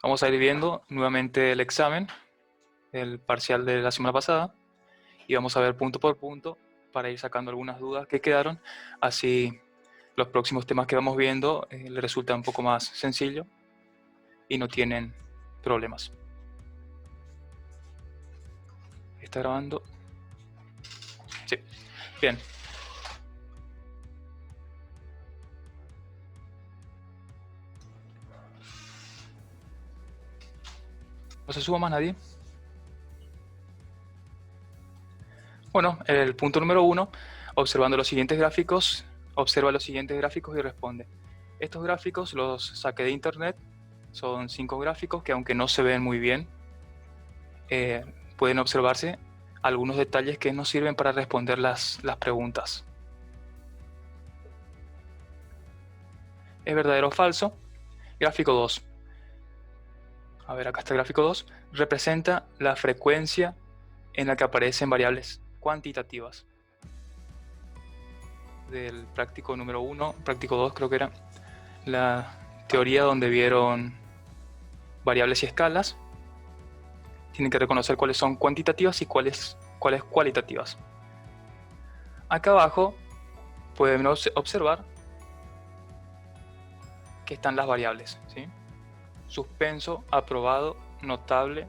Vamos a ir viendo nuevamente el examen, el parcial de la semana pasada, y vamos a ver punto por punto para ir sacando algunas dudas que quedaron. Así los próximos temas que vamos viendo les resulta un poco más sencillo y no tienen problemas. ¿Está grabando? Sí. Bien. ¿No se suba más nadie? Bueno, el punto número 1, observando los siguientes gráficos, observa los siguientes gráficos y responde. Estos gráficos los saqué de internet, son 5 gráficos que aunque no se ven muy bien, pueden observarse algunos detalles que nos sirven para responder las preguntas. ¿Es verdadero o falso? Gráfico 2. A ver, acá está el gráfico 2. Representa la frecuencia en la que aparecen variables cuantitativas. Del práctico número 1, práctico 2 creo que era, la teoría donde vieron variables y escalas. Tienen que reconocer cuáles son cuantitativas y cuáles cualitativas. Acá abajo pueden observar que están las variables, ¿sí? Suspenso, aprobado, notable,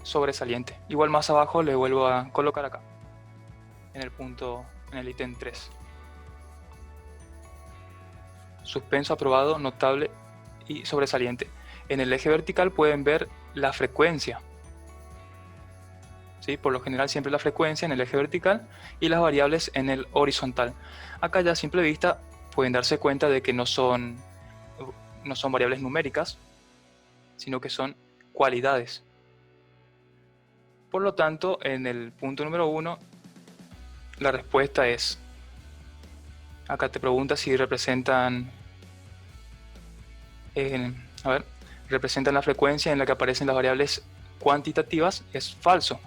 sobresaliente. Igual más abajo le vuelvo a colocar acá, en el punto, en el ítem 3. Suspenso, aprobado, notable y sobresaliente. En el eje vertical pueden ver la frecuencia, ¿sí? Por lo general siempre la frecuencia en el eje vertical y las variables en el horizontal. Acá ya a simple vista pueden darse cuenta de que no son variables numéricas, sino que son cualidades. Por lo tanto, en el punto número 1, la respuesta es, acá te pregunta si representan, representan la frecuencia en la que aparecen las variables cuantitativas. Es falso,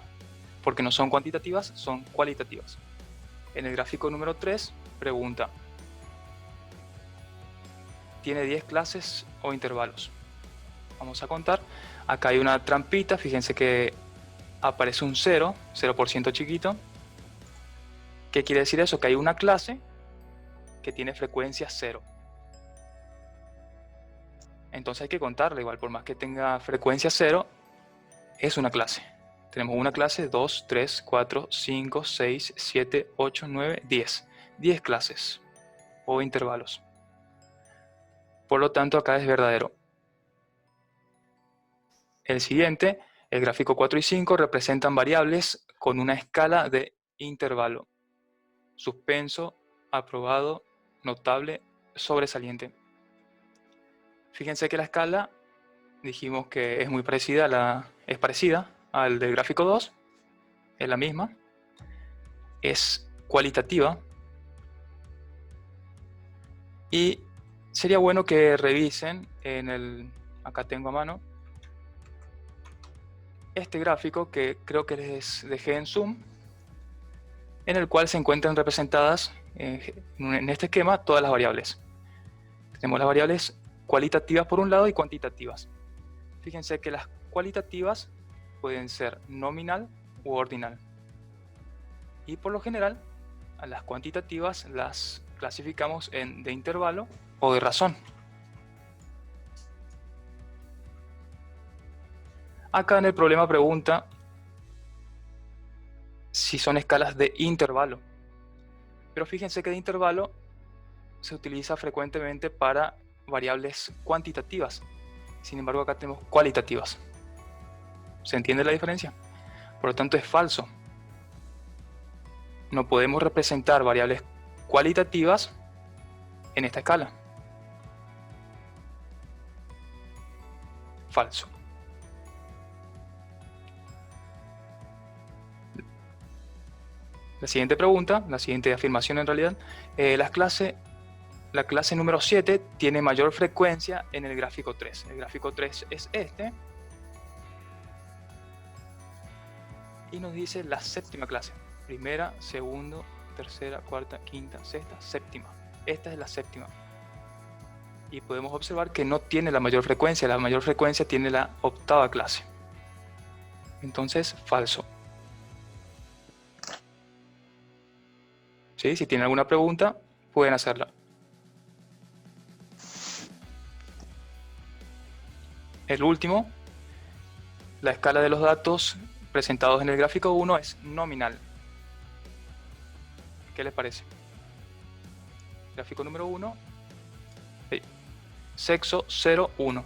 porque no son cuantitativas, son cualitativas. En el gráfico número 3, pregunta, ¿tiene 10 clases o intervalos? Vamos a contar. Acá hay una trampita, fíjense que aparece un 0% chiquito. ¿Qué quiere decir eso? Que hay una clase que tiene frecuencia 0. Entonces hay que contarla igual, por más que tenga frecuencia 0, es una clase. Tenemos una clase, 2, 3, 4, 5, 6, 7, 8, 9, 10. 10 clases o intervalos. Por lo tanto, acá es verdadero. El siguiente, el gráfico 4 y 5 representan variables con una escala de intervalo. Suspenso, aprobado, notable, sobresaliente. Fíjense que la escala, dijimos que es muy parecida, es parecida al del gráfico 2, es la misma, es cualitativa y sería bueno que revisen acá tengo a mano, este gráfico que creo que les dejé en Zoom, en el cual se encuentran representadas en este esquema todas las variables. Tenemos las variables cualitativas por un lado y cuantitativas. Fíjense que las cualitativas pueden ser nominal u ordinal. Y por lo general, a las cuantitativas las clasificamos en de intervalo o de razón. Acá en el problema pregunta si son escalas de intervalo. Pero fíjense que de intervalo se utiliza frecuentemente para variables cuantitativas. Sin embargo, acá tenemos cualitativas. ¿Se entiende la diferencia? Por lo tanto, es falso. No podemos representar variables cualitativas en esta escala. Falso. La siguiente pregunta, la siguiente afirmación en realidad, la clase número 7 tiene mayor frecuencia en el gráfico 3. El gráfico 3 es este. Y nos dice la séptima clase. Primera, segunda, tercera, cuarta, quinta, sexta, séptima. Esta es la séptima. y podemos observar que no tiene la mayor frecuencia tiene la octava clase. Entonces, falso. ¿Sí? Si tienen alguna pregunta, pueden hacerla. El último, la escala de los datos presentados en el gráfico 1 es nominal. ¿Qué les parece? Gráfico número 1, sexo 0, 1.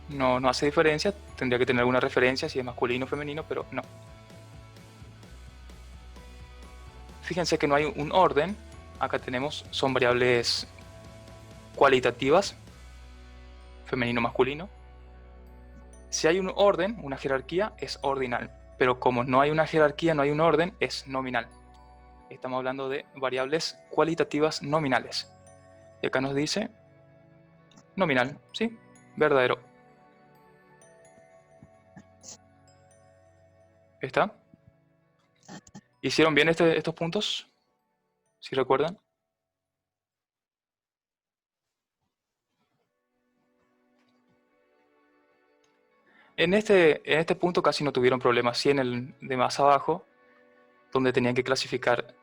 No hace diferencia, tendría que tener alguna referencia si es masculino o femenino, pero no. Fíjense que no hay un orden. Acá tenemos, son variables cualitativas, femenino, masculino. Si hay un orden, una jerarquía, es ordinal. Pero como no hay una jerarquía, no hay un orden, es nominal. Estamos hablando de variables cualitativas nominales. Y acá nos dice nominal, ¿sí? Verdadero. ¿Está? ¿Hicieron bien estos puntos? ¿Sí recuerdan? En este punto casi no tuvieron problemas. Sí, en el de más abajo, donde tenían que clasificar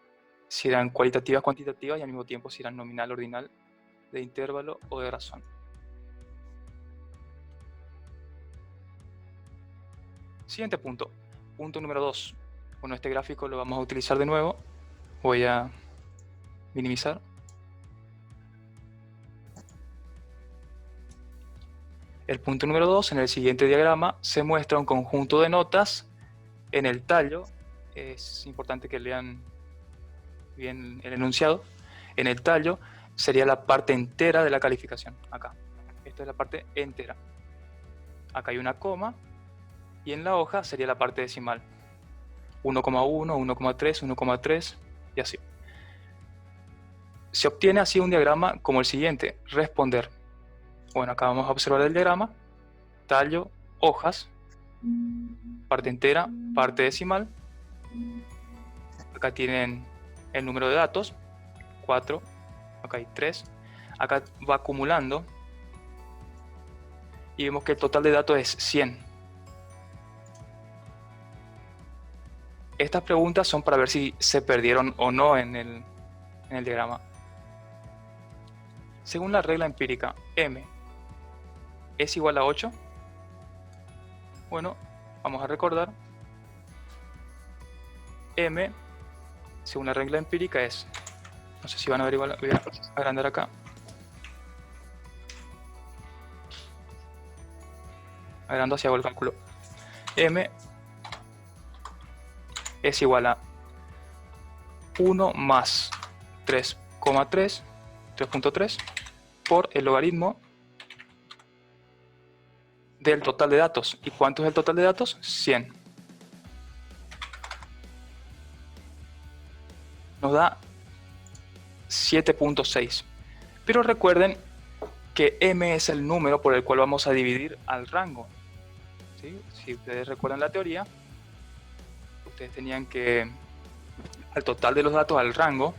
si eran cualitativas, cuantitativas y al mismo tiempo si eran nominal, ordinal, de intervalo o de razón. Siguiente punto. Punto número 2. Bueno, este gráfico lo vamos a utilizar de nuevo. Voy a minimizar. El punto número 2, en el siguiente diagrama, se muestra un conjunto de notas en el tallo. Es importante que lean bien el enunciado. En el tallo sería la parte entera de la calificación. Acá. Esta es la parte entera. Acá hay una coma. Y en la hoja sería la parte decimal. 1,1, 1,3, 1,3 y así. Se obtiene así un diagrama como el siguiente. Responder. Bueno, acá vamos a observar el diagrama. Tallo, hojas, parte entera, parte decimal. Acá tienen el número de datos, 4. Acá hay 3. Acá va acumulando. Y vemos que el total de datos es 100. Estas preguntas son para ver si se perdieron o no en el diagrama. Según la regla empírica, M es igual a 8. Bueno, vamos a recordar. M, según la regla empírica, es... No sé si van a ver igual, voy a agrandar acá. Agrando hacia el cálculo. M es igual a 1 más 3,3, 3.3, por el logaritmo del total de datos. ¿Y cuánto es el total de datos? 100. Nos da 7.6. Pero recuerden que M es el número por el cual vamos a dividir al rango. ¿Sí? Si ustedes recuerdan la teoría, ustedes tenían que, al total de los datos, al rango,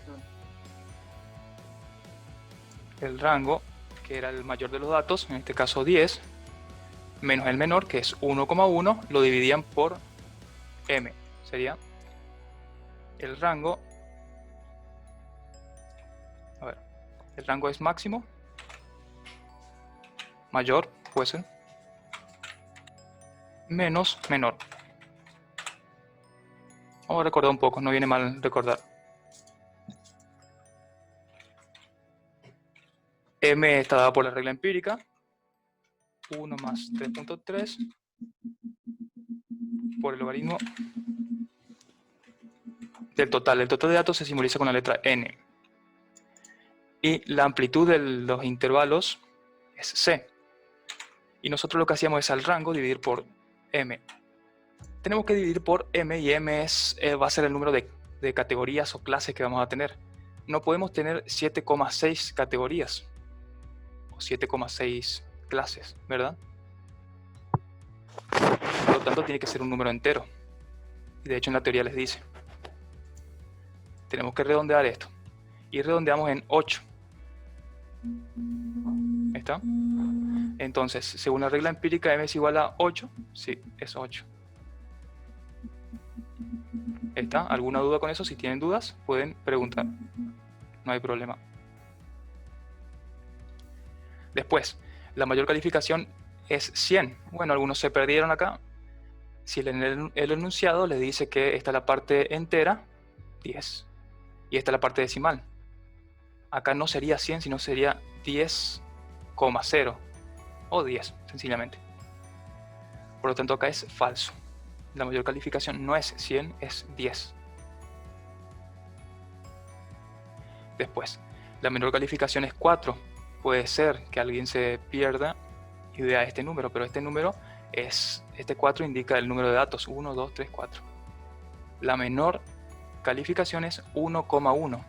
el rango, que era el mayor de los datos, en este caso 10, menos el menor, que es 1,1, lo dividían por M. Sería el rango, a ver, el rango es máximo, mayor, puede ser, menos menor. Vamos a recordar un poco, no viene mal recordar. M está dada por la regla empírica, 1 más 3.3 por el logaritmo del total. El total de datos se simboliza con la letra N. Y la amplitud de los intervalos es C. Y nosotros lo que hacíamos es al rango dividir por M. Tenemos que dividir por M y M va a ser el número de categorías o clases que vamos a tener. No podemos tener 7,6 categorías o 7,6 clases, ¿verdad? Por lo tanto, tiene que ser un número entero. Y de hecho en la teoría les dice. Tenemos que redondear esto. Y redondeamos en 8. ¿Está? Entonces, según la regla empírica, m es igual a 8. Sí, es 8. ¿Está? ¿Alguna duda con eso? Si tienen dudas, pueden preguntar. No hay problema. Después, la mayor calificación es 100. Bueno, algunos se perdieron acá. Si el enunciado le dice que esta es la parte entera, 10. Y esta es la parte decimal. Acá no sería 100, sino sería 10,0 o 10, sencillamente. Por lo tanto, acá es falso. La mayor calificación no es 100, es 10. Después, la menor calificación es 4. Puede ser que alguien se pierda y vea este número, pero este 4 indica el número de datos, 1, 2, 3, 4. La menor calificación es 1,1.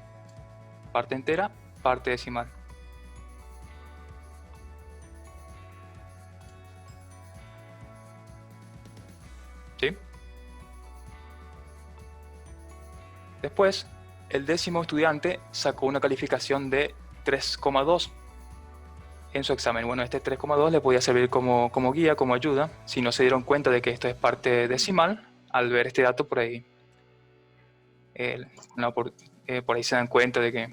Parte entera, parte decimal. ¿Sí? Después, el 10º estudiante sacó una calificación de 3,2 en su examen. Bueno, este 3,2 le podía servir como guía, como ayuda. Si no se dieron cuenta de que esto es parte decimal, al ver este dato por ahí, por ahí se dan cuenta de que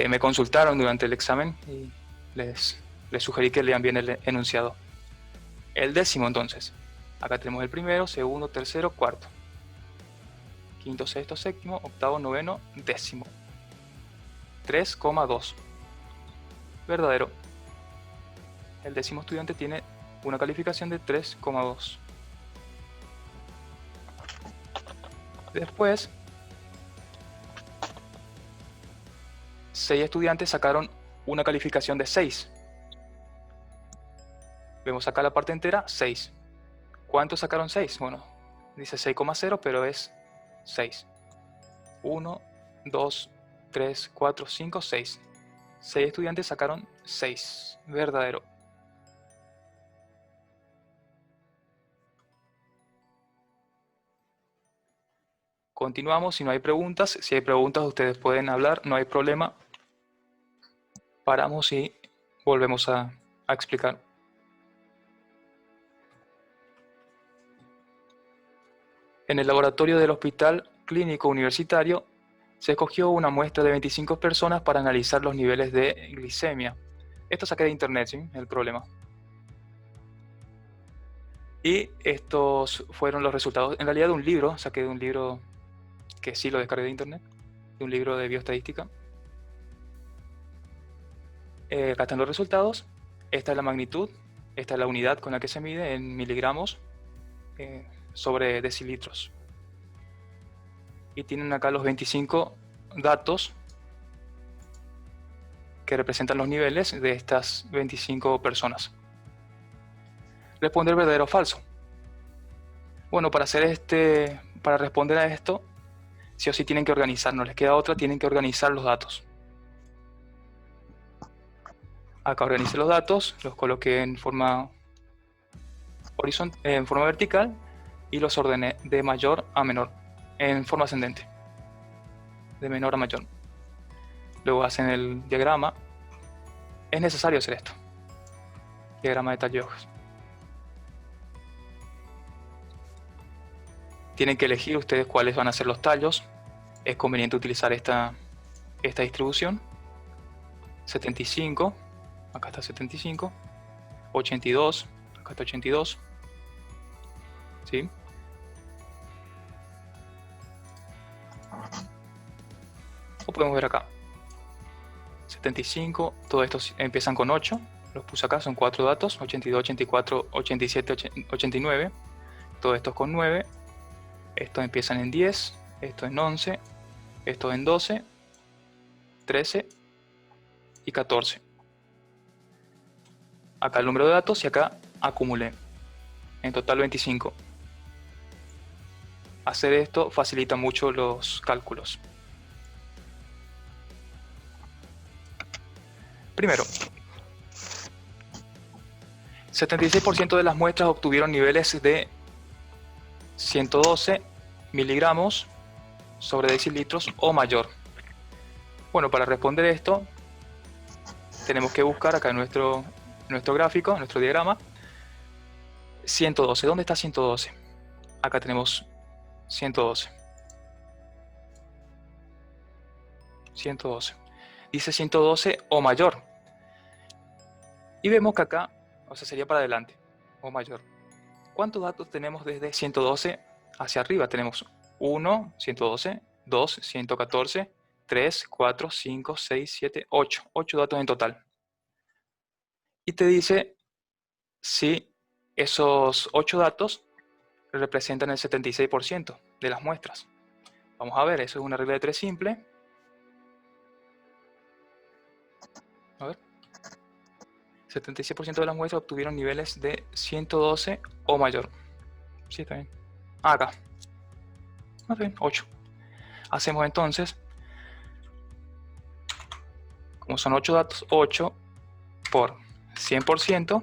me consultaron durante el examen y les sugerí que lean bien el enunciado. El 10º, entonces. Acá tenemos el primero, segundo, tercero, cuarto. Quinto, sexto, séptimo, octavo, noveno, 10º. 3,2. Verdadero. El 10º estudiante tiene una calificación de 3,2. Después, 6 estudiantes sacaron una calificación de 6. Vemos acá la parte entera, 6. ¿Cuántos sacaron 6? Bueno, dice 6,0, pero es 6. 1, 2, 3, 4, 5, 6. 6 estudiantes sacaron 6. Verdadero. Continuamos, si no hay preguntas. Si hay preguntas, ustedes pueden hablar, no hay problema. Paramos y volvemos a explicar. En el laboratorio del Hospital Clínico Universitario se escogió una muestra de 25 personas para analizar los niveles de glicemia. Esto saqué de internet, ¿sí? El problema. Y estos fueron los resultados, en realidad de un libro, saqué de un libro que sí lo descargué de internet, de un libro de bioestadística. Acá están los resultados. Esta es la magnitud, esta es la unidad con la que se mide en miligramos sobre decilitros. Y tienen acá los 25 datos que representan los niveles de estas 25 personas. Responder verdadero o falso. Bueno, para responder a esto, sí o sí tienen que organizar, no les queda otra, tienen que organizar los datos. Acá organicé los datos, los coloqué en forma vertical y los ordené de mayor a menor, en forma ascendente, de menor a mayor. Luego hacen el diagrama. Es necesario hacer esto. Diagrama de tallo de hojas. Tienen que elegir ustedes cuáles van a ser los tallos. Es conveniente utilizar esta distribución. 75, acá está 75. 82, acá está 82. ¿Sí? O podemos ver acá. 75, todos estos empiezan con 8. Los puse acá, son 4 datos. 82, 84, 87, 89. Todos estos con 9. Estos empiezan en 10, estos en 11, estos en 12, 13 y 14. Acá el número de datos y acá acumulé. En total 25. Hacer esto facilita mucho los cálculos. Primero, 76% de las muestras obtuvieron niveles de 112 miligramos sobre decilitros o mayor. Bueno, para responder esto, tenemos que buscar acá en nuestro gráfico, en nuestro diagrama, 112. ¿Dónde está 112? Acá tenemos 112. 112. Dice 112 o mayor. Y vemos que acá, o sea, sería para adelante, o mayor. ¿Cuántos datos tenemos desde 112 hacia arriba? Tenemos 1, 112, 2, 114, 3, 4, 5, 6, 7, 8. 8 datos en total. Y te dice si esos 8 datos representan el 76% de las muestras. Vamos a ver, eso es una regla de 3 simple. A ver. 76% de las muestras obtuvieron niveles de 112 o mayor. Sí, está bien. Acá. Más bien, 8. Hacemos entonces, como son 8 datos, 8 por 100%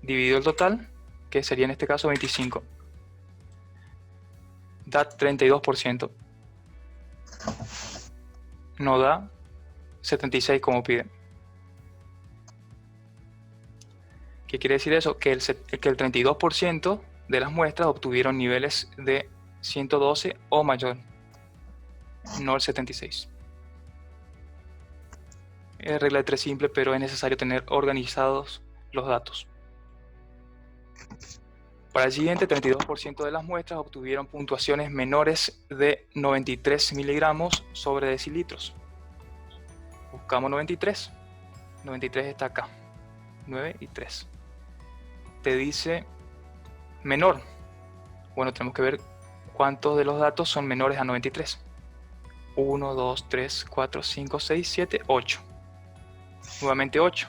dividido el total, que sería en este caso 25. Da 32%. No da 76 como piden. ¿Qué quiere decir eso? Que el 32% de las muestras obtuvieron niveles de 112 o mayor, no el 76. Es regla de 3 simple, pero es necesario tener organizados los datos. Para el siguiente, 32% de las muestras obtuvieron puntuaciones menores de 93 miligramos sobre decilitros. Buscamos 93. 93 está acá. 9 y 3. Te dice menor. Bueno, tenemos que ver cuántos de los datos son menores a 93. 1, 2, 3, 4, 5, 6, 7, 8. Nuevamente 8.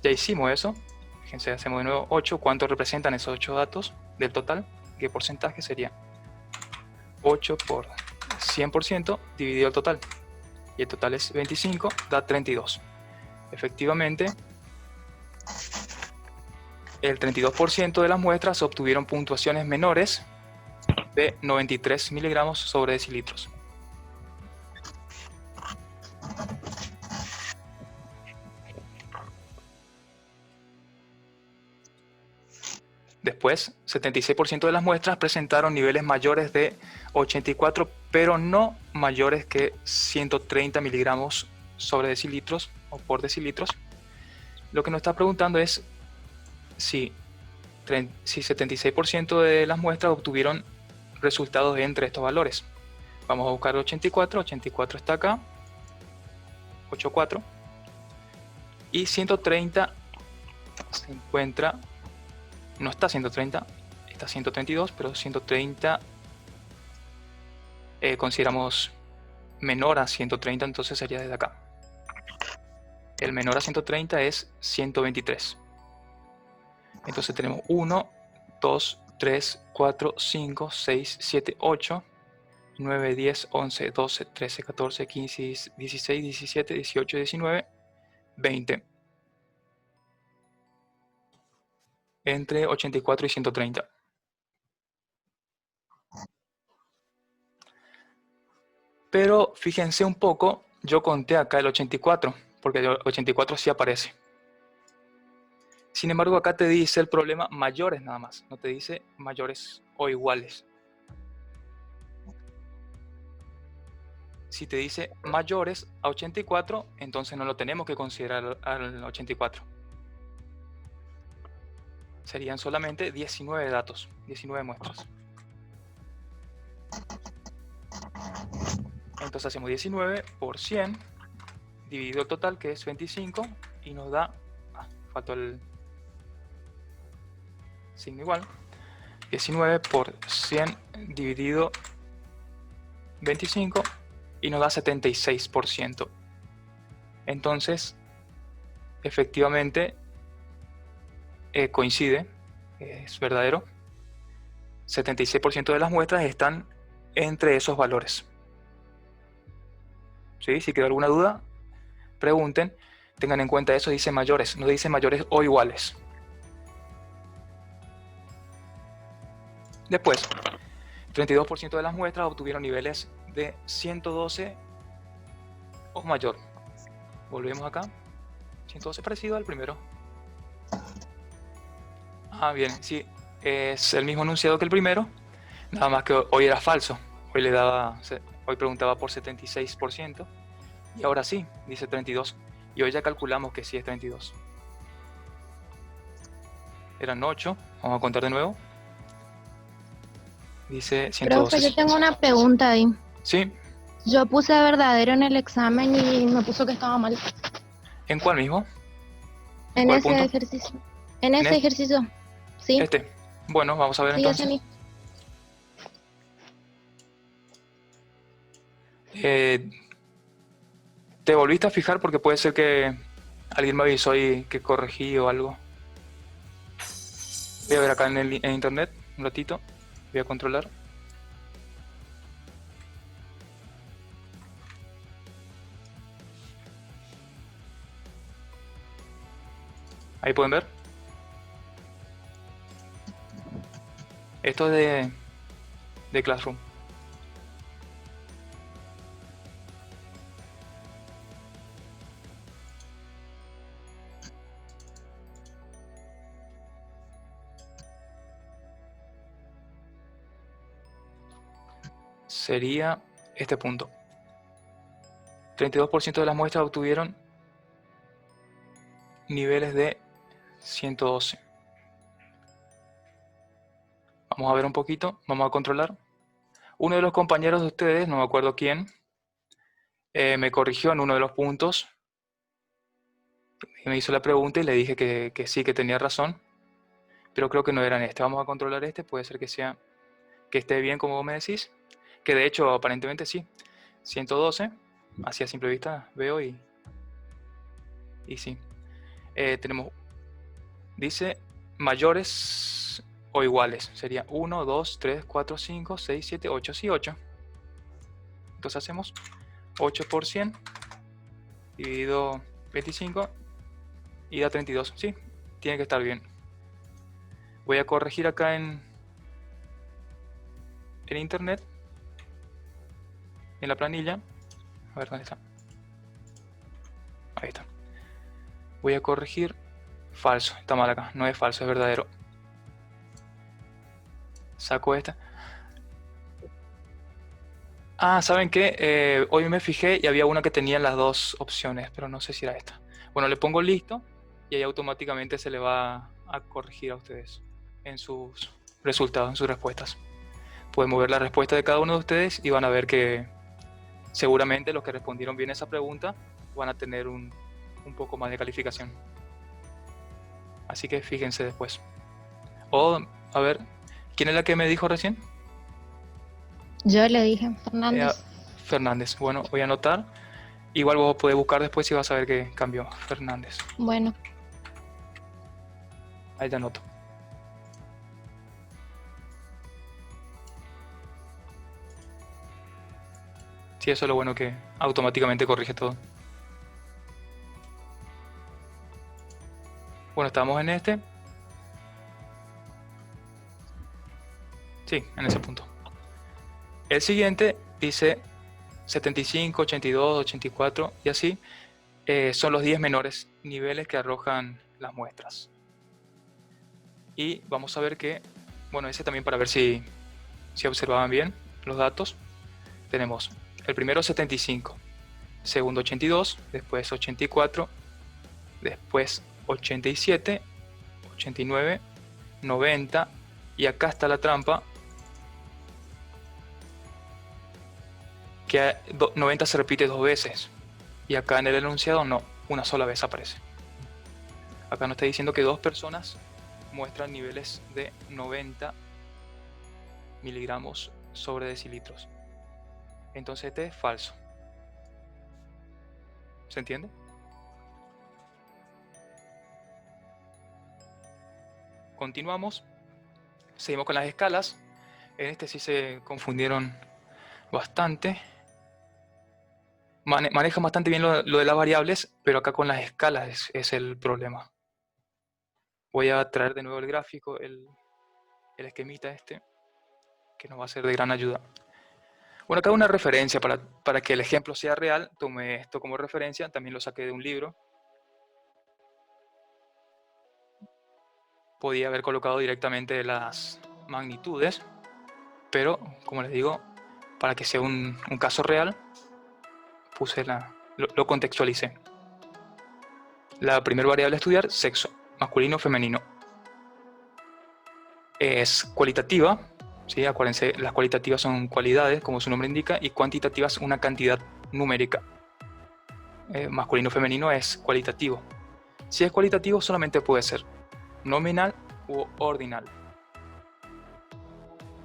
Ya hicimos eso. Fíjense, hacemos de nuevo 8. ¿Cuánto representan esos 8 datos del total? ¿Qué porcentaje sería? 8 por 100% dividido el total. Y el total es 25, da 32. Efectivamente, el 32% de las muestras obtuvieron puntuaciones menores de 93 miligramos sobre decilitros. Después, 76% de las muestras presentaron niveles mayores de 84, pero no mayores que 130 miligramos sobre decilitros o por decilitros. Lo que nos está preguntando es si 76% de las muestras obtuvieron resultados entre estos valores. Vamos a buscar 84, 84 está acá, 84, y 130 se encuentra, no está 130, está 132, pero 130 consideramos menor a 130, entonces sería desde acá. El menor a 130 es 123. Entonces tenemos 1, 2, 3, 4, 5, 6, 7, 8, 9, 10, 11, 12, 13, 14, 15, 16, 17, 18, 19, 20. Entre 84 y 130. Pero fíjense un poco, yo conté acá el 84, porque el 84 sí aparece. Sin embargo, acá te dice el problema mayores nada más, no te dice mayores o iguales. Si te dice mayores a 84, entonces no lo tenemos que considerar al 84. Serían solamente 19 datos, 19 muestras. Entonces hacemos 19 por 100, dividido el total, que es 25, y nos da, faltó el signo igual, 19 por 100 dividido 25, y nos da 76%. Entonces, efectivamente, coincide, es verdadero. 76% de las muestras están entre esos valores. ¿Sí? Si quedó alguna duda, pregunten. Tengan en cuenta eso, dice mayores, no dice mayores o iguales. Después, 32% de las muestras obtuvieron niveles de 112 o mayor. Volvemos acá. 112 parecido al primero. Ah, bien, sí. Es el mismo enunciado que el primero. Nada más que hoy era falso. Hoy preguntaba por 76%. Y ahora sí, dice 32. Y hoy ya calculamos que sí es 32. Eran 8. Vamos a contar de nuevo. Dice Profe, 112. yo tengo una pregunta ahí. Sí. Yo puse verdadero en el examen y me puso que estaba mal. ¿En cuál mismo? ¿En En cuál ese punto? ejercicio. En En ese ejercicio. Sí, este. Bueno, vamos a ver sí, ese entonces. mismo. ¿Te volviste a fijar? Porque puede ser que alguien me avisó y que corregí o algo. Voy a ver acá en internet un ratito. Voy a controlar. Ahí pueden ver. Esto es de Classroom. Sería este punto. 32% de las muestras obtuvieron niveles de 112. Vamos a ver un poquito. Vamos a controlar. Uno de los compañeros de ustedes, no me acuerdo quién, me corrigió en uno de los puntos. Me hizo la pregunta y le dije que sí, que tenía razón. Pero creo que no era en este. Vamos a controlar este. Puede ser que esté bien como vos me decís. Que de hecho, aparentemente sí. 112. Así a simple vista veo y sí. Tenemos, dice mayores o iguales. Sería 1, 2, 3, 4, 5, 6, 7, 8. Sí, 8. Entonces hacemos 8 por 100 dividido 25 y da 32. Sí, tiene que estar bien. Voy a corregir acá en internet, en la planilla. A ver dónde está. Ahí está. Voy a corregir. Falso, está mal acá. No es falso, es verdadero. Saco esta. Ah, ¿saben qué? Hoy me fijé y había una que tenía las dos opciones, pero no sé si era esta. Bueno, le pongo listo y ahí automáticamente se le va a corregir a ustedes en sus resultados, en sus respuestas. Pueden mover la respuesta de cada uno de ustedes y van a ver que seguramente los que respondieron bien esa pregunta van a tener un poco más de calificación. Así que fíjense después. O, a ver, ¿quién es la que me dijo recién? Yo le dije, Fernández. Fernández. Bueno, voy a anotar. Igual vos podés buscar después y vas a ver que cambió. Fernández. Bueno, Ahí te anoto. Sí, eso es lo bueno, que automáticamente corrige todo. Bueno, estamos en este. Sí, en ese punto. El siguiente dice 75, 82, 84 y así. Son los 10 menores niveles que arrojan las muestras. Y vamos a ver que, bueno, ese también para ver si observaban bien los datos. Tenemos el primero 75, segundo 82, después 84, después 87, 89, 90 y acá está la trampa, que 90 se repite dos veces y acá en el enunciado no, una sola vez aparece. Acá nos está diciendo que dos personas muestran niveles de 90 miligramos sobre decilitros. Entonces este es falso. ¿Se entiende? Continuamos. Seguimos con las escalas. En este sí se confundieron bastante. Manejan bastante bien lo de las variables, pero acá con las escalas es el problema. Voy a traer de nuevo el gráfico, el esquemita este, que nos va a ser de gran ayuda. Bueno, acá una referencia para que el ejemplo sea real. Tomé esto como referencia, también lo saqué de un libro. Podía haber colocado directamente las magnitudes, pero como les digo, para que sea un caso real, puse lo contextualicé. La primera variable a estudiar, sexo, masculino o femenino. Es cualitativa, ¿sí? Acuérdense, las cualitativas son cualidades, como su nombre indica, y cuantitativas una cantidad numérica. Masculino o femenino es cualitativo. Si es cualitativo, solamente puede ser nominal u ordinal.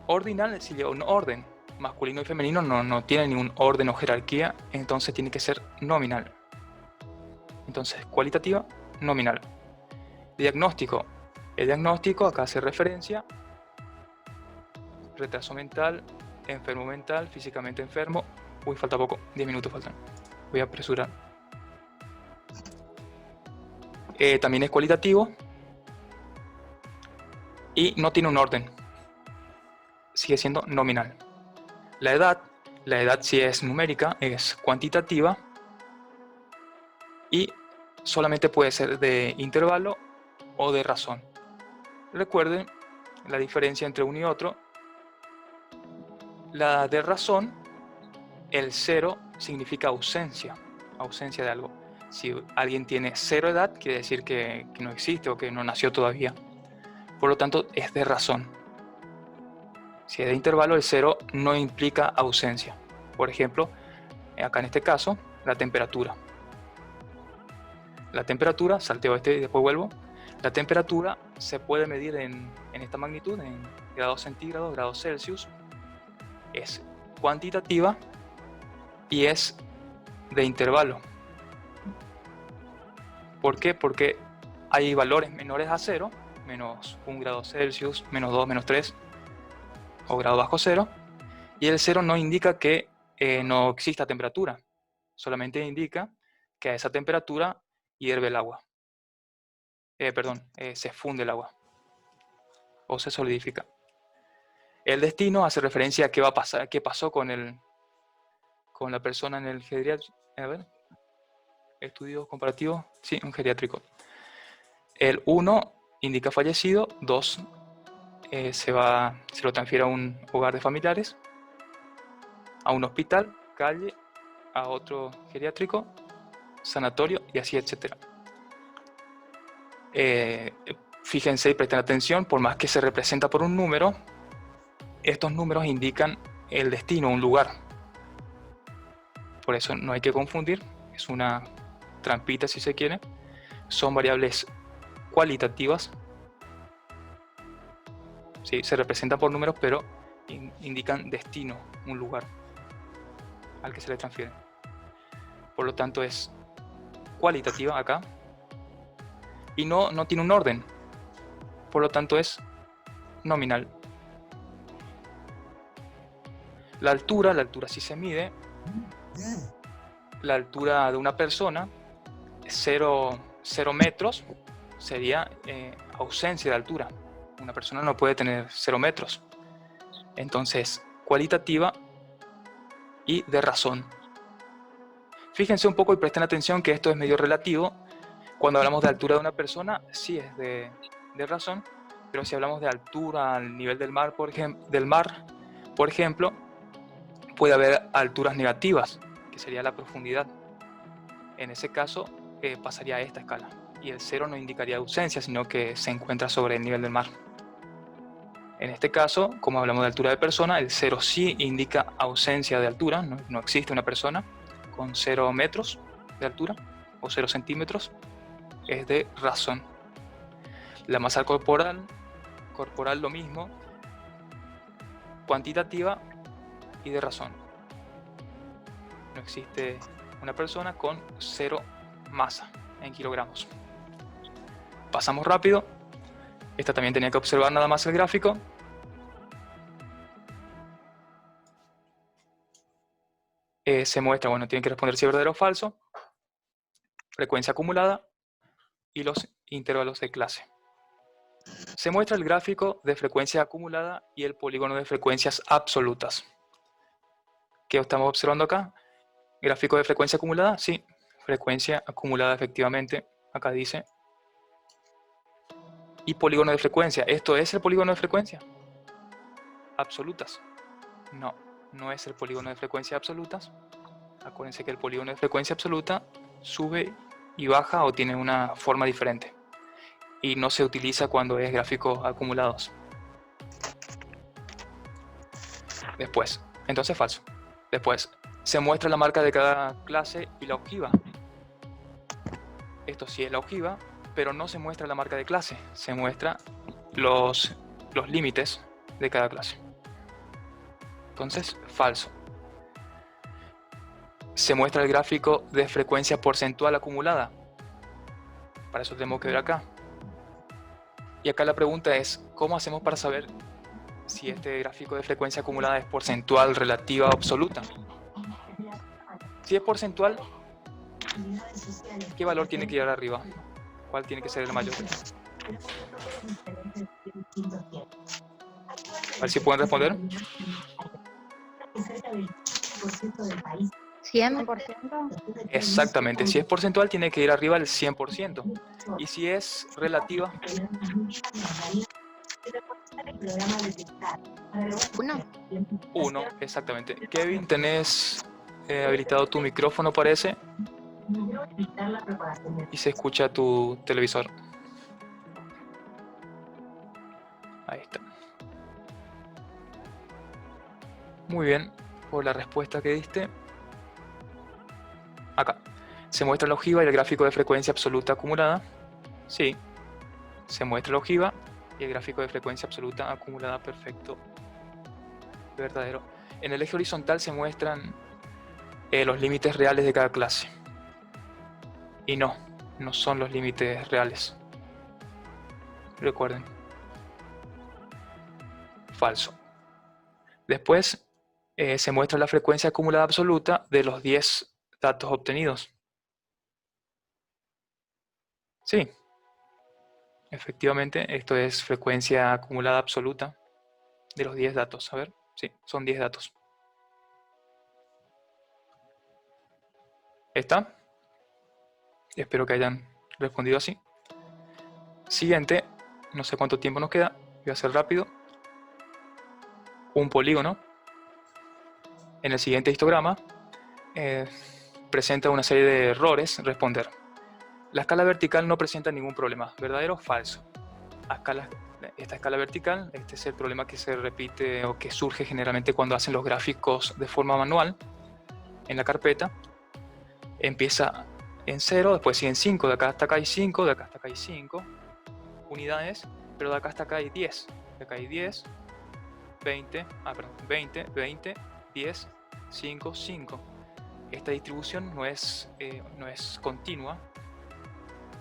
Ordinal si lleva un orden. Masculino y femenino no tienen ningún orden o jerarquía, entonces tiene que ser nominal. Entonces, cualitativa, nominal. Diagnóstico. El diagnóstico acá hace referencia retraso mental, enfermo mental, físicamente enfermo. Uy, falta poco, 10 minutos faltan. Voy a apresurar. También es cualitativo y no tiene un orden. Sigue siendo nominal. La edad si es numérica, es cuantitativa y solamente puede ser de intervalo o de razón. Recuerden la diferencia entre uno y otro. La de razón, el 0 significa ausencia de algo. Si alguien tiene 0 edad, quiere decir que no existe o que no nació todavía. Por lo tanto, es de razón. Si es de intervalo, el 0 no implica ausencia. Por ejemplo, acá en este caso, la temperatura. La temperatura, salteo este y después vuelvo. La temperatura se puede medir en esta magnitud, en grados centígrados, grados Celsius. Es cuantitativa y es de intervalo. ¿Por qué? Porque hay valores menores a 0, menos 1 grado Celsius, menos 2, menos 3, o grado bajo 0, y el 0 no indica que no exista temperatura, solamente indica que a esa temperatura hierve el agua. Se funde el agua, o se solidifica. El destino hace referencia a qué va a pasar, qué pasó con la persona en el geriátrico. A ver, estudio comparativo, sí, un geriátrico. El 1 indica fallecido, 2 se lo transfiere a un hogar de familiares, a un hospital, calle, a otro geriátrico, sanatorio y así, etc. Fíjense y presten atención, por más que se representa por un número, estos números indican el destino, un lugar. Por eso no hay que confundir, es una trampita si se quiere. Son variables cualitativas. Sí, se representan por números, pero indican destino, un lugar al que se le transfiere. Por lo tanto es cualitativa acá y no tiene un orden. Por lo tanto es nominal. La altura sí se mide. La altura de una persona, 0 metros, sería ausencia de altura. Una persona no puede tener 0 metros. Entonces, cualitativa y de razón. Fíjense un poco y presten atención que esto es medio relativo. Cuando hablamos de altura de una persona, sí es de razón, pero si hablamos de altura al nivel del mar, por ejemplo, puede haber alturas negativas, que sería la profundidad. En ese caso, pasaría a esta escala. Y el 0 no indicaría ausencia, sino que se encuentra sobre el nivel del mar. En este caso, como hablamos de altura de persona, el 0 sí indica ausencia de altura, no existe una persona con 0 metros de altura o 0 centímetros, es de razón. La masa corporal lo mismo, cuantitativa y de razón. No existe una persona con 0 masa en kilogramos. Pasamos rápido. Esta también tenía que observar nada más el gráfico. Se muestra, bueno, tienen que responder si es verdadero o falso, frecuencia acumulada y los intervalos de clase. Se muestra el gráfico de frecuencia acumulada y el polígono de frecuencias absolutas. ¿Qué estamos observando acá? Gráfico de frecuencia acumulada, sí. Frecuencia acumulada efectivamente, acá dice. Y polígono de frecuencia, ¿esto es el polígono de frecuencia? Absolutas. No, no es el polígono de frecuencia absolutas. Acuérdense que el polígono de frecuencia absoluta sube y baja o tiene una forma diferente. Y no se utiliza cuando es gráficos acumulados. Después, entonces falso. Después, se muestra la marca de cada clase y la ojiva. Esto sí es la ojiva, pero no se muestra la marca de clase. Se muestra los límites de cada clase. Entonces, falso. Se muestra el gráfico de frecuencia porcentual acumulada. Para eso tenemos que ver acá. Y acá la pregunta es, ¿cómo hacemos para saber si este gráfico de frecuencia acumulada es porcentual, relativa o absoluta? Si es porcentual, ¿qué valor tiene que ir arriba? ¿Cuál tiene que ser el mayor? A ver si pueden responder. 100%. Exactamente, si es porcentual tiene que ir arriba el 100%. Y si es relativa, 1, exactamente. Kevin, tenés habilitado tu micrófono, parece. Y se escucha tu televisor. Ahí está. Muy bien, por la respuesta que diste. Acá. ¿Se muestra la ojiva y el gráfico de frecuencia absoluta acumulada? Sí. Se muestra la ojiva y el gráfico de frecuencia absoluta acumulada, perfecto. Verdadero. En el eje horizontal se muestran los límites reales de cada clase. Y no son los límites reales. Recuerden. Falso. Después se muestra la frecuencia acumulada absoluta de los 10 datos obtenidos. Sí. Efectivamente, esto es frecuencia acumulada absoluta de los 10 datos. A ver, sí, son 10 datos. ¿Está? Espero que hayan respondido así. Siguiente, no sé cuánto tiempo nos queda, voy a hacer rápido. Un polígono. En el siguiente histograma presenta una serie de errores. Responder. La escala vertical no presenta ningún problema. ¿Verdadero o falso? Esta escala vertical, este es el problema que se repite o que surge generalmente cuando hacen los gráficos de forma manual en la carpeta. Empieza en 0, después sigue en 5, de acá hasta acá hay 5, de acá hasta acá hay 5 unidades, pero de acá hasta acá hay 10, de acá hay 10, 20, 20, 10, 5, 5. Esta distribución no es continua,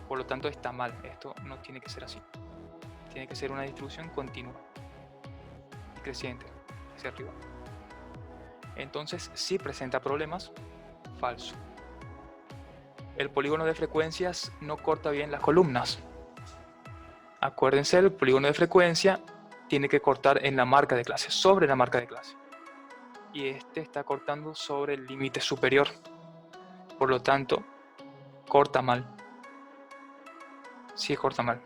por lo tanto está mal. Esto no tiene que ser así. Tiene que ser una distribución continua y creciente hacia arriba. Entonces, si presenta problemas, falso. El polígono de frecuencias no corta bien las columnas. Acuérdense, el polígono de frecuencia tiene que cortar en la marca de clase, sobre la marca de clase. Y este está cortando sobre el límite superior. Por lo tanto, corta mal. Sí, corta mal.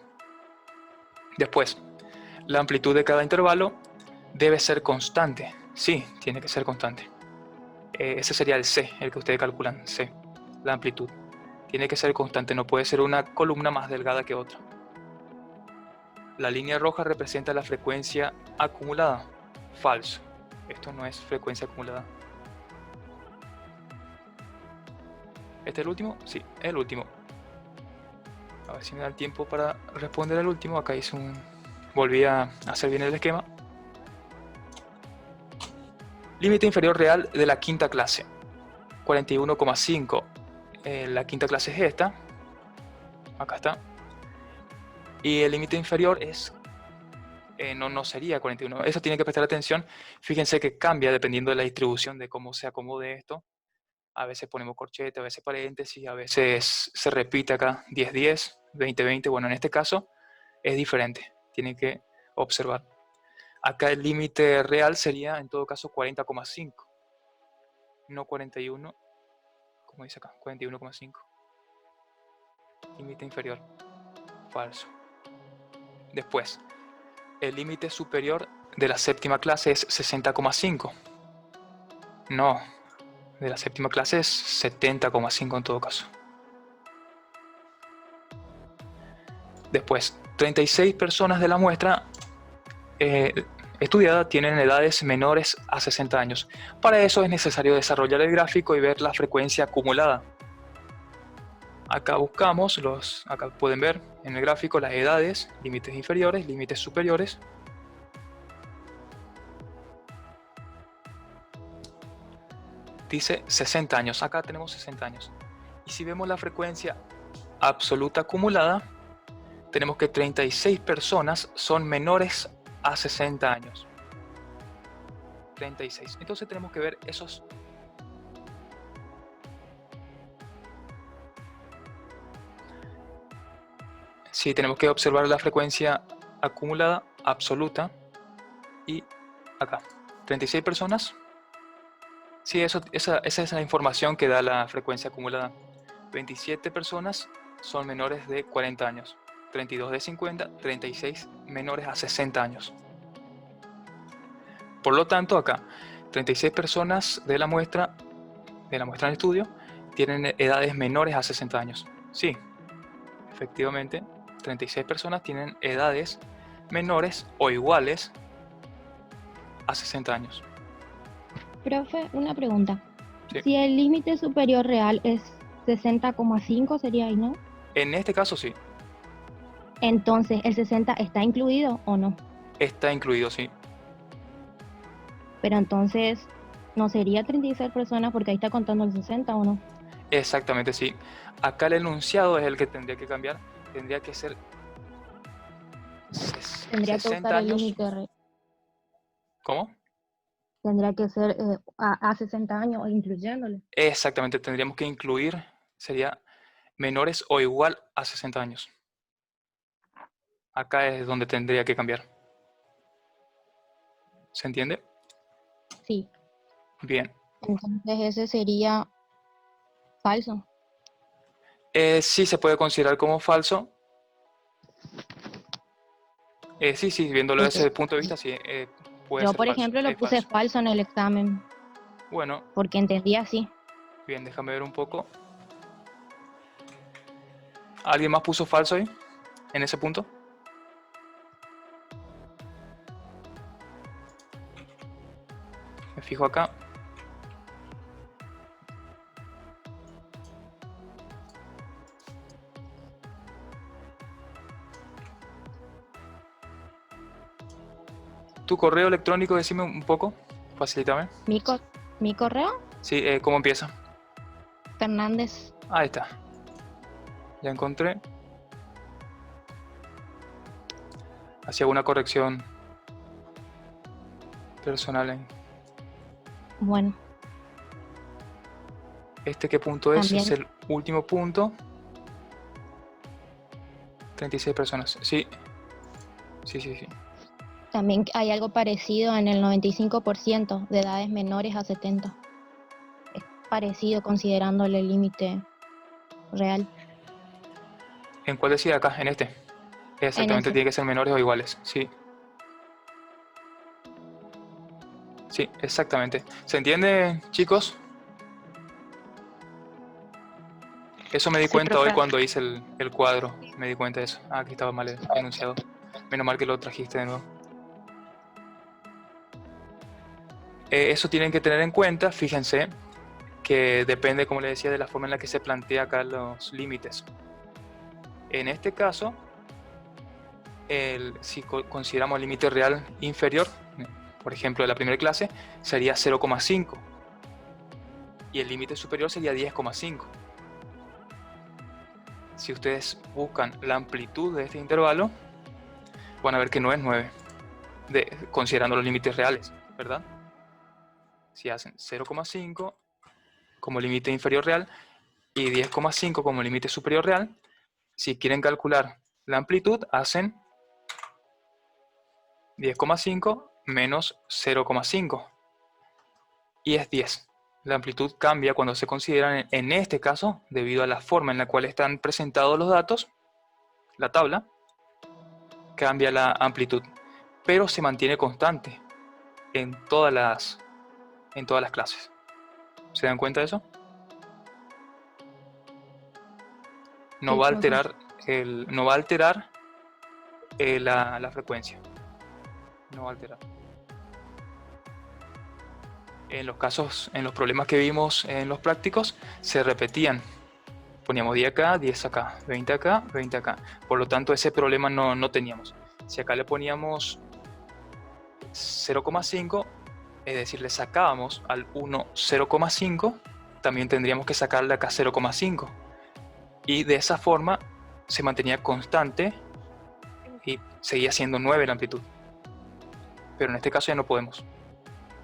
Después, la amplitud de cada intervalo debe ser constante. Sí, tiene que ser constante. Ese sería el C, el que ustedes calculan, C, la amplitud. Tiene que ser constante, no puede ser una columna más delgada que otra. La línea roja representa la frecuencia acumulada. Falso. Esto no es frecuencia acumulada. ¿Este es el último? Sí, el último. A ver si me da el tiempo para responder al último. Acá hice volví a hacer bien el esquema. Límite inferior real de la quinta clase. 41,5. La quinta clase es esta. Acá está. Y el límite inferior es... no sería 41. Eso tiene que prestar atención. Fíjense que cambia dependiendo de la distribución, de cómo se acomode esto. A veces ponemos corchete, a veces paréntesis, a veces se repite acá 10-10, 20-20. Bueno, en este caso es diferente. Tienen que observar. Acá el límite real sería en todo caso 40,5. no 41, como dice acá, 41,5. Límite inferior, falso. Después, el límite superior de la séptima clase es 60,5. No, de la séptima clase es 70,5 en todo caso. Después, 36 personas de la muestra estudiada tienen edades menores a 60 años. Para eso es necesario desarrollar el gráfico y ver la frecuencia acumulada. Acá buscamos acá pueden ver en el gráfico las edades, límites inferiores, límites superiores. Dice 60 años, acá tenemos 60 años. Y si vemos la frecuencia absoluta acumulada, tenemos que 36 personas son menores a 60 años. 36. Entonces tenemos que ver esos. Sí, tenemos que observar la frecuencia acumulada absoluta. Y acá, 36 personas. Sí, esa es la información que da la frecuencia acumulada. 27 personas son menores de 40 años. 32 de 50, 36 menores a 60 años. Por lo tanto, acá, 36 personas de la muestra en estudio tienen edades menores a 60 años. Sí, efectivamente, 36 personas tienen edades menores o iguales a 60 años. Profe, una pregunta. Sí. Si el límite superior real es 60,5 sería ahí, ¿no? En este caso sí, Entonces, ¿el 60 está incluido o no? está incluido, sí. Pero entonces, ¿no sería 36 personas porque ahí está contando el 60 o no? Exactamente, sí. Acá el enunciado es el que tendría que cambiar. Tendría que ser Tendría que 60 usar el años. límite, ¿Cómo? tendría que ser a 60 años incluyéndole. Exactamente, tendríamos que incluir, sería menores o igual a 60 años. Acá es donde tendría que cambiar. ¿Se entiende? Sí. Bien. Entonces ese sería falso. Sí se puede considerar como falso. Sí, viéndolo desde ese Porque punto de vista, sí, puede yo, ser por falso. ejemplo, lo Es puse falso. falso en el examen Bueno, porque entendí así. bien, déjame ver un poco. ¿Alguien más puso falso ahí? ¿En ese punto? Me fijo acá. ¿Tu correo electrónico, decime un poco? Facilítame. Mi correo, Sí, ¿cómo empieza? Fernández. Ahí está. Ya encontré. Hacía una corrección personal ahí. Bueno, ¿Qué punto es? también, Es el último punto. 36 personas. Sí. Sí. también hay algo parecido en el 95% de edades menores a 70. Es parecido considerándole el límite real. ¿En cuál decía acá? En este. En Exactamente, ese. tiene que ser menores o iguales. Sí. Sí, exactamente. ¿Se entiende, chicos? Eso me di Sí, cuenta hoy profe. cuando hice el cuadro. Me di cuenta de eso. Ah, aquí estaba mal enunciado. Menos mal que lo trajiste de nuevo. Eso tienen que tener en cuenta. Fíjense que depende, como les decía, de la forma en la que se plantea acá los límites. En este caso, si consideramos el límite real inferior, por ejemplo, de la primera clase, sería 0,5. Y el límite superior sería 10,5. Si ustedes buscan la amplitud de este intervalo, van a ver que no es 9, considerando los límites reales, ¿verdad? Si hacen 0,5 como límite inferior real y 10,5 como límite superior real, si quieren calcular la amplitud, hacen 10,5 menos 0,5 y es 10. la amplitud cambia cuando se consideran, en este caso, debido a la forma en la cual están presentados los datos, la tabla, cambia la amplitud, pero se mantiene constante en todas las clases. ¿Se dan cuenta de eso? No Sí, va a profe. alterar la frecuencia. No va a alterar. En los problemas que vimos en los prácticos, se repetían. Poníamos 10 acá, 10 acá, 20 acá, 20 acá. Por lo tanto, ese problema no teníamos. Si acá le poníamos 0,5, es decir, le sacábamos al 1 0,5, también tendríamos que sacarle acá 0,5. Y de esa forma se mantenía constante y seguía siendo 9 la amplitud. Pero en este caso ya no podemos,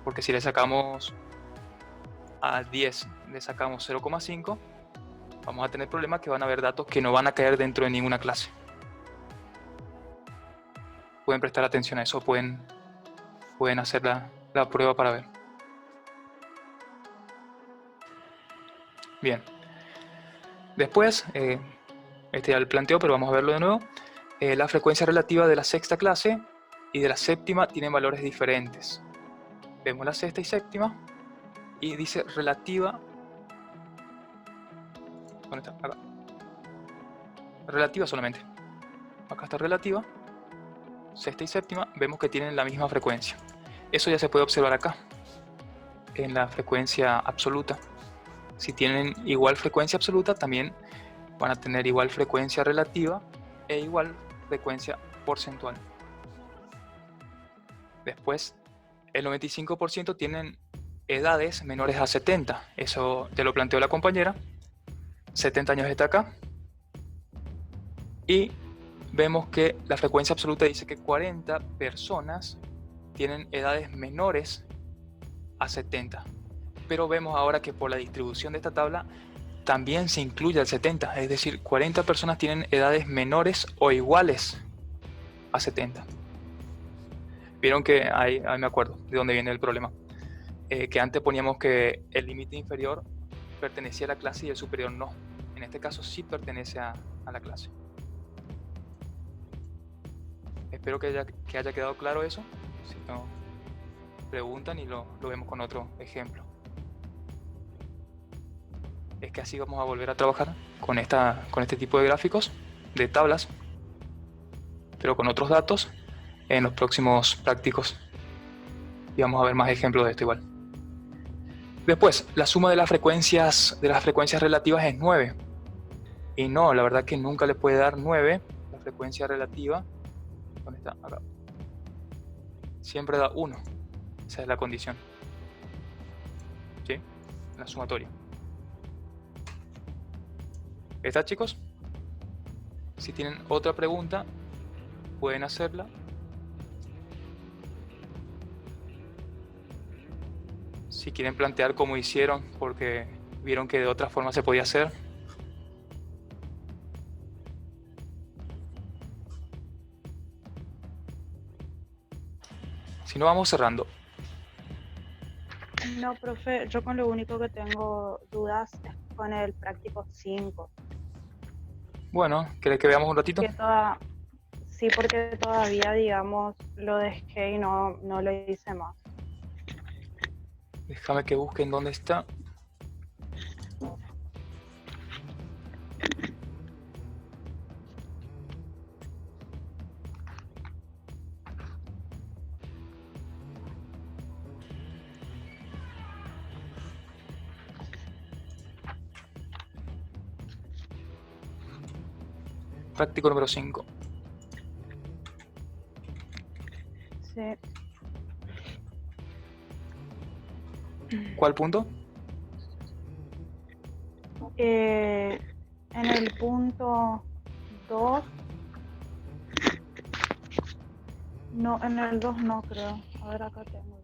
porque si le sacamos a 10, le sacamos 0,5, vamos a tener problemas que van a haber datos que no van a caer dentro de ninguna clase. Pueden prestar atención a eso, pueden hacer la prueba para ver. Bien. Después, este ya el planteo, pero vamos a verlo de nuevo. La frecuencia relativa de la sexta clase y de la séptima tienen valores diferentes. Vemos la sexta y séptima y dice relativa. ¿Dónde está? Acá. Relativa solamente. Acá está relativa. Sexta y séptima vemos que tienen la misma frecuencia. Eso ya se puede observar acá, en la frecuencia absoluta. Si tienen igual frecuencia absoluta, también van a tener igual frecuencia relativa e igual frecuencia porcentual. Después, el 95% tienen edades menores a 70. Eso ya lo planteó la compañera. 70 años está acá. Y vemos que la frecuencia absoluta dice que 40 personas tienen edades menores a 70. Pero vemos ahora que por la distribución de esta tabla también se incluye el 70. Es decir, 40 personas tienen edades menores o iguales a 70. Vieron que ahí me acuerdo de dónde viene el problema. Que antes poníamos que el límite inferior pertenecía a la clase y el superior no. En este caso sí pertenece a la clase. Espero que haya quedado claro eso. Si no, preguntan y lo vemos con otro ejemplo. Es que así vamos a volver a trabajar con este tipo de gráficos, de tablas, pero con otros datos en los próximos prácticos. Y vamos a ver más ejemplos de esto igual. Después, la suma de las frecuencias relativas es 9. Y no, la verdad que nunca le puede dar 9 la frecuencia relativa. ¿Dónde está? Acá. Siempre da 1. Esa es la condición. ¿Sí? La sumatoria. ¿Está, chicos? Si tienen otra pregunta, pueden hacerla. Si quieren plantear cómo hicieron, porque vieron que de otra forma se podía hacer. Si no, vamos cerrando. No, profe, yo con lo único que tengo dudas es con el práctico 5. Bueno, ¿querés que veamos un ratito? Sí, porque todavía, digamos, lo dejé y no lo hice más. Déjame que busque en dónde está. Práctico número 5. Sí. ¿Cuál punto? En el punto 2. No, en el 2 no creo. A ver, acá tengo.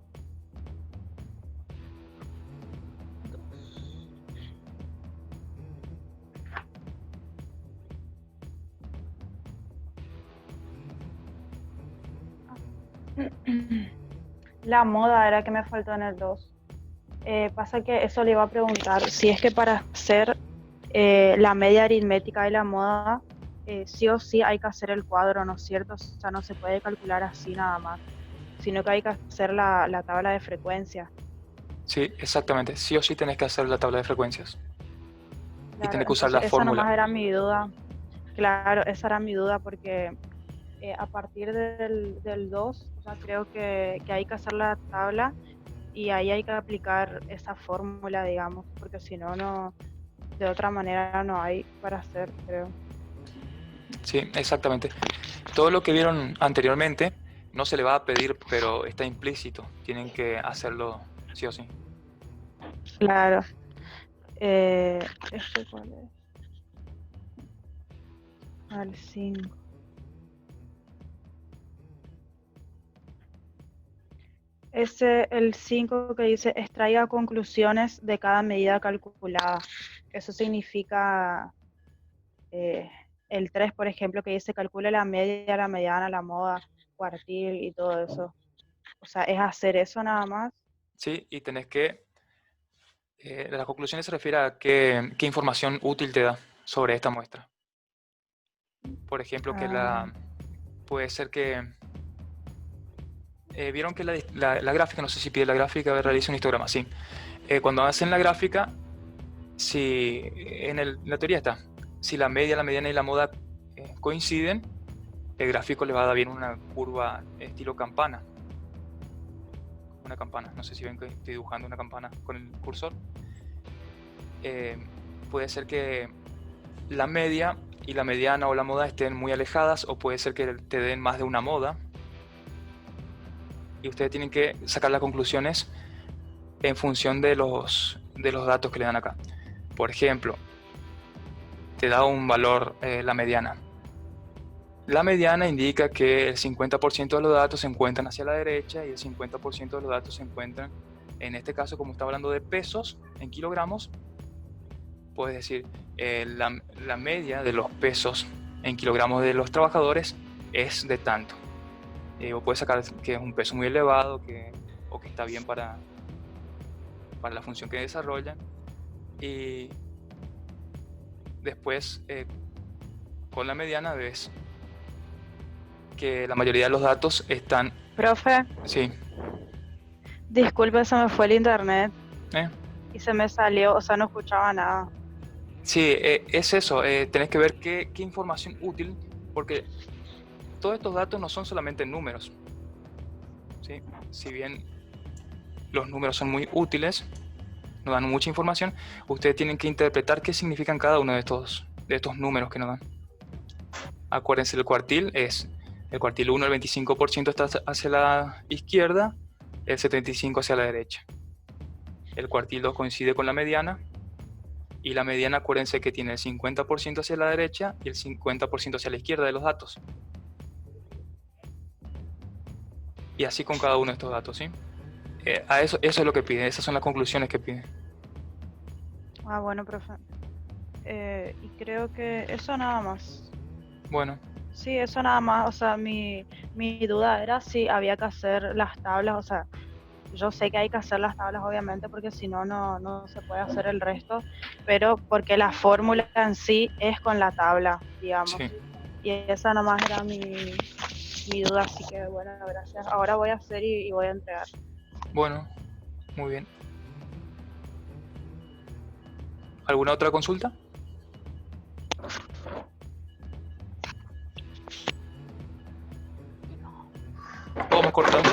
La moda era que me faltó en el 2. Pasa que eso le iba a preguntar, si es que para hacer la media aritmética de la moda, sí o sí hay que hacer el cuadro, ¿no es cierto? O sea, no se puede calcular así nada más, sino que hay que hacer la tabla de frecuencia. Sí, exactamente. Sí o sí tenés que hacer la tabla de frecuencias. Y Claro, tenés que usar entonces la esa fórmula. nomás era mi duda. Claro, esa era mi duda porque a partir del 2 ya creo que hay que hacer la tabla y ahí hay que aplicar esa fórmula, digamos, porque si no, no, de otra manera no hay para hacer, creo. Sí, exactamente. Todo lo que vieron anteriormente no se le va a pedir, pero está implícito. Tienen que hacerlo sí o sí. Claro. ¿Este cuál es? Al 5. Ese, el 5 que dice extraiga conclusiones de cada medida calculada. Eso significa eh, el 3, por ejemplo, que dice calcule la media, la mediana, la moda, cuartil y todo eso. O sea, es hacer eso nada más. Sí, y tenés que... las conclusiones se refiere a qué información útil te da sobre esta muestra. Por ejemplo, Ah, puede ser que... vieron que la gráfica, no sé si pide la gráfica, realiza un histograma, sí. Cuando hacen la gráfica, si la teoría está, si la media, la mediana y la moda coinciden, el gráfico le va a dar bien una curva estilo campana. Una campana, no sé si ven que estoy dibujando una campana con el cursor. Puede ser que la media y la mediana o la moda estén muy alejadas, o puede ser que te den más de una moda. Y ustedes tienen que sacar las conclusiones en función de los datos que le dan acá. Por ejemplo, te da un valor la mediana. La mediana indica que el 50% de los datos se encuentran hacia la derecha y el 50% de los datos se encuentran, en este caso, como está hablando de pesos en kilogramos, puedes decir la media de los pesos en kilogramos de los trabajadores es de tanto. O puedes sacar que es un peso muy elevado o que está bien para la función que desarrollan. Y después, con la mediana, ves que la mayoría de los datos están... profe, Sí. disculpe, se me fue el internet ¿Eh? y se me salió, o sea, no escuchaba nada. Sí, es eso, tenés que ver qué información útil, porque todos estos datos no son solamente números, ¿sí? Si bien los números son muy útiles, nos dan mucha información, ustedes tienen que interpretar qué significan cada uno de estos números que nos dan. Acuérdense, el cuartil 1, el 25% está hacia la izquierda, el 75% hacia la derecha. El cuartil 2 coincide con la mediana, y la mediana, acuérdense que tiene el 50% hacia la derecha y el 50% hacia la izquierda de los datos. Y así con cada uno de estos datos, ¿sí? Eso es lo que pide, esas son las conclusiones que pide. Ah, bueno, profe. Y creo que eso nada más. Bueno, Sí, eso nada más. O sea, mi duda era si había que hacer las tablas. O sea, yo sé que hay que hacer las tablas, obviamente, porque si no, no se puede hacer el resto. Pero porque la fórmula en sí es con la tabla, digamos. sí. Y esa nomás era mi duda. Así que bueno, gracias. Ahora voy a hacer y voy a entregar. Bueno, muy bien. ¿Alguna otra consulta? Vamos cortando.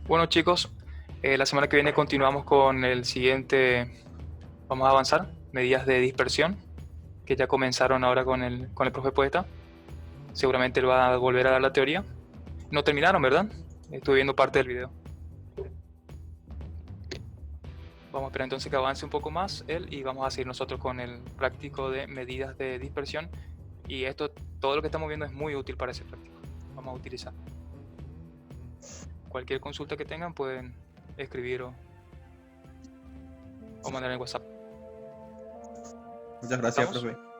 Bueno, chicos, la semana que viene continuamos con el siguiente. Vamos a avanzar. Medidas de dispersión, que ya comenzaron ahora con el profe Poeta. Seguramente él va a volver a dar la teoría. No terminaron, ¿verdad? Estuve viendo parte del video. Vamos a esperar entonces que avance un poco más él y vamos a seguir nosotros con el práctico de medidas de dispersión. Y todo lo que estamos viendo es muy útil para ese práctico. Vamos a utilizar. Cualquier consulta que tengan pueden escribir o mandar en WhatsApp. Muchas gracias, ¿Estamos? profe.